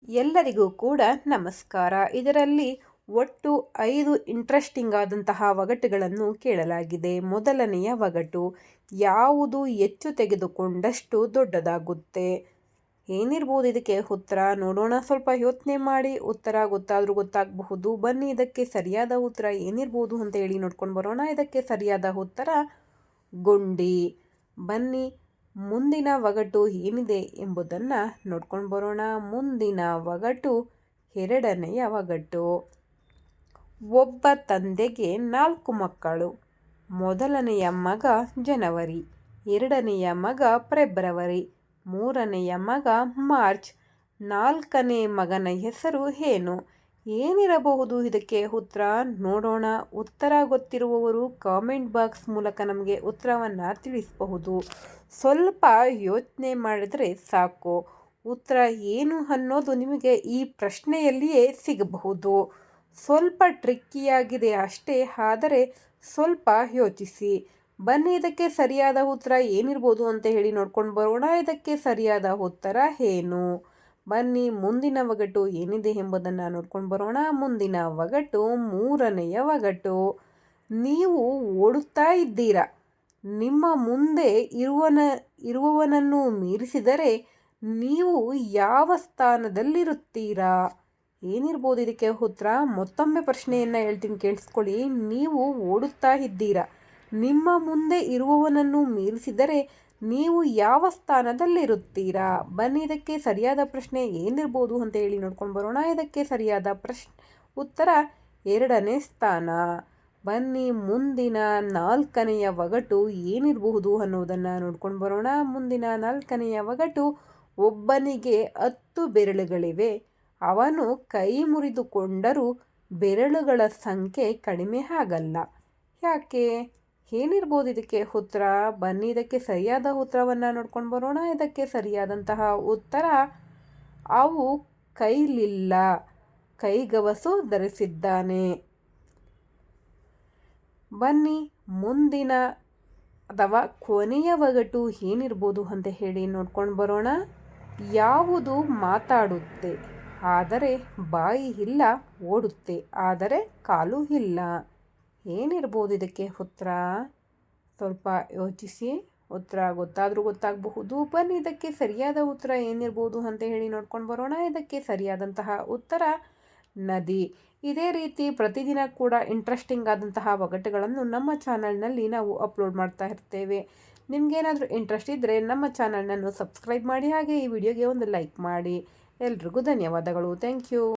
ಎಲ್ಲರಿಗೂ ಕೂಡ ನಮಸ್ಕಾರ. ಇದರಲ್ಲಿ ಒಟ್ಟು 5 ಇಂಟ್ರೆಸ್ಟಿಂಗ್ ಆದಂತಹ ಒಗಟುಗಳನ್ನು ಕೇಳಲಾಗಿದೆ. ಮೊದಲನೆಯ ಒಗಟು, ಯಾವುದು ಹೆಚ್ಚು ತೆಗೆದುಕೊಂಡಷ್ಟು ದೊಡ್ಡದಾಗುತ್ತೆ? ಏನಿರ್ಬೋದು ಇದಕ್ಕೆ ಉತ್ತರ? ನೋಡೋಣ. ಸ್ವಲ್ಪ ಯೋಚನೆ ಮಾಡಿ. ಉತ್ತರ ಗೊತ್ತಾದರೂ ಗೊತ್ತಾಗಬಹುದು. ಬನ್ನಿ, ಇದಕ್ಕೆ ಸರಿಯಾದ ಉತ್ತರ ಏನಿರ್ಬೋದು ಅಂತ ಹೇಳಿ ನೋಡ್ಕೊಂಡು ಬರೋಣ. ಇದಕ್ಕೆ ಸರಿಯಾದ ಉತ್ತರ ಗುಂಡಿ. ಬನ್ನಿ, ಮುಂದಿನ ಒಗಟು ಏನಿದೆ ಎಂಬುದನ್ನು ನೋಡ್ಕೊಂಡು ಬರೋಣ. ಮುಂದಿನ ಒಗಟು ಎರಡನೆಯ ಒಗಟು. ಒಬ್ಬ ತಂದೆಗೆ 4 ಮಕ್ಕಳು. ಮೊದಲನೆಯ ಮಗ ಜನವರಿ, ಎರಡನೆಯ ಮಗ ಫೆಬ್ರವರಿ, ಮೂರನೆಯ ಮಗ ಮಾರ್ಚ್, ನಾಲ್ಕನೇ ಮಗನ ಹೆಸರು ಏನು? ಏನಿರಬಹುದು ಇದಕ್ಕೆ ಉತ್ತರ? ನೋಡೋಣ. ಉತ್ತರ ಗೊತ್ತಿರುವವರು ಕಾಮೆಂಟ್ ಬಾಕ್ಸ್ ಮೂಲಕ ನಮಗೆ ಉತ್ತರವನ್ನು ತಿಳಿಸಬಹುದು. ಸ್ವಲ್ಪ ಯೋಚನೆ ಮಾಡಿದರೆ ಸಾಕು. ಉತ್ತರ ಏನು ಅನ್ನೋದು ನಿಮಗೆ ಈ ಪ್ರಶ್ನೆಯಲ್ಲಿಯೇ ಸಿಗಬಹುದು. ಸ್ವಲ್ಪ ಟ್ರಿಕ್ಕಿಯಾಗಿದೆ ಅಷ್ಟೇ, ಆದರೆ ಸ್ವಲ್ಪ ಯೋಚಿಸಿ. ಬನ್ನಿ, ಇದಕ್ಕೆ ಸರಿಯಾದ ಉತ್ತರ ಏನಿರ್ಬೋದು ಅಂತ ಹೇಳಿ ನೋಡ್ಕೊಂಡು ಬರೋಣ. ಇದಕ್ಕೆ ಸರಿಯಾದ ಉತ್ತರ ಏನು? ಬನ್ನಿ, ಮುಂದಿನ ಒಗಟು ಏನಿದೆ ಎಂಬುದನ್ನು ನೋಡ್ಕೊಂಡು ಬರೋಣ. ಮುಂದಿನ ಒಗಟು ಮೂರನೆಯ ಒಗಟು. ನೀವು ಓಡುತ್ತಾ ಇದ್ದೀರಾ. ನಿಮ್ಮ ಮುಂದೆ ಇರುವವನನ್ನು ಮೀರಿಸಿದರೆ ನೀವು ಯಾವ ಸ್ಥಾನದಲ್ಲಿರುತ್ತೀರಾ? ಏನಿರ್ಬೋದು ಇದಕ್ಕೆ ಉತ್ತರ? ಮತ್ತೊಮ್ಮೆ ಪ್ರಶ್ನೆಯನ್ನು ಹೇಳ್ತೀನಿ, ಕೇಳಿಸ್ಕೊಳ್ಳಿ. ನೀವು ಓಡುತ್ತಾ ಇದ್ದೀರಾ. ನಿಮ್ಮ ಮುಂದೆ ಇರುವವನನ್ನು ಮೀರಿಸಿದರೆ ನೀವು ಯಾವ ಸ್ಥಾನದಲ್ಲಿರುತ್ತೀರಾ? ಬನ್ನಿ, ಇದಕ್ಕೆ ಸರಿಯಾದ ಪ್ರಶ್ನೆ ಏನಿರ್ಬೋದು ಅಂತ ಹೇಳಿ ನೋಡ್ಕೊಂಡು ಬರೋಣ. ಇದಕ್ಕೆ ಸರಿಯಾದ ಉತ್ತರ 2ನೇ ಸ್ಥಾನ. ಬನ್ನಿ, ಮುಂದಿನ 4ನೆಯ ಒಗಟು ಏನಿರಬಹುದು ಅನ್ನೋದನ್ನು ನೋಡ್ಕೊಂಡು ಬರೋಣ. ಮುಂದಿನ 4ನೆಯ ಒಗಟು. ಒಬ್ಬನಿಗೆ 10 ಬೆರಳುಗಳಿವೆ. ಅವನು ಕೈ ಮುರಿದುಕೊಂಡರೂ ಬೆರಳುಗಳ ಸಂಖ್ಯೆ ಕಡಿಮೆ ಆಗಲ್ಲ. ಯಾಕೆ? ಏನಿರ್ಬೋದು ಇದಕ್ಕೆ ಉತ್ತರ? ಬನ್ನಿ, ಇದಕ್ಕೆ ಸರಿಯಾದ ಉತ್ತರವನ್ನು ನೋಡ್ಕೊಂಡು ಬರೋಣ. ಇದಕ್ಕೆ ಸರಿಯಾದಂತಹ ಉತ್ತರ, ಅವು ಕೈಲಿಲ್ಲ, ಕೈಗವಸು ಧರಿಸಿದ್ದಾನೆ. ಬನ್ನಿ, ಮುಂದಿನ ಅಥವಾ ಕೊನೆಯ ಒಗಟು ಏನಿರ್ಬೋದು ಅಂತ ಹೇಳಿ ನೋಡ್ಕೊಂಡು ಬರೋಣ. ಯಾವುದು ಮಾತಾಡುತ್ತೆ ಆದರೆ ಬಾಯಿ ಇಲ್ಲ, ಓಡುತ್ತೆ ಆದರೆ ಕಾಲು ಇಲ್ಲ? ಏನಿರ್ಬೋದು ಇದಕ್ಕೆ ಉತ್ತರ? ಸ್ವಲ್ಪ ಯೋಚಿಸಿ. ಉತ್ತರ ಗೊತ್ತಾದರೂ ಗೊತ್ತಾಗಬಹುದು. ಬನ್ನಿ, ಇದಕ್ಕೆ ಸರಿಯಾದ ಉತ್ತರ ಏನಿರ್ಬೋದು ಅಂತ ಹೇಳಿ ನೋಡ್ಕೊಂಡು ಬರೋಣ. ಇದಕ್ಕೆ ಸರಿಯಾದಂತಹ ಉತ್ತರ ನದಿ. ಇದೇ ರೀತಿ ಪ್ರತಿದಿನ ಕೂಡ ಇಂಟ್ರೆಸ್ಟಿಂಗ್ ಆದಂತಹ ಒಗಟುಗಳನ್ನು ನಮ್ಮ ಚಾನಲ್ನಲ್ಲಿ ನಾವು ಅಪ್ಲೋಡ್ ಮಾಡ್ತಾ ಇರ್ತೇವೆ. ನಿಮಗೇನಾದರೂ ಇಂಟ್ರೆಸ್ಟ್ ಇದ್ದರೆ ನಮ್ಮ ಚಾನಲ್ನನ್ನು ಸಬ್ಸ್ಕ್ರೈಬ್ ಮಾಡಿ, ಹಾಗೆ ಈ ವಿಡಿಯೋಗೆ ಒಂದು ಲೈಕ್ ಮಾಡಿ. ಎಲ್ರಿಗೂ ಧನ್ಯವಾದಗಳು. Thank you.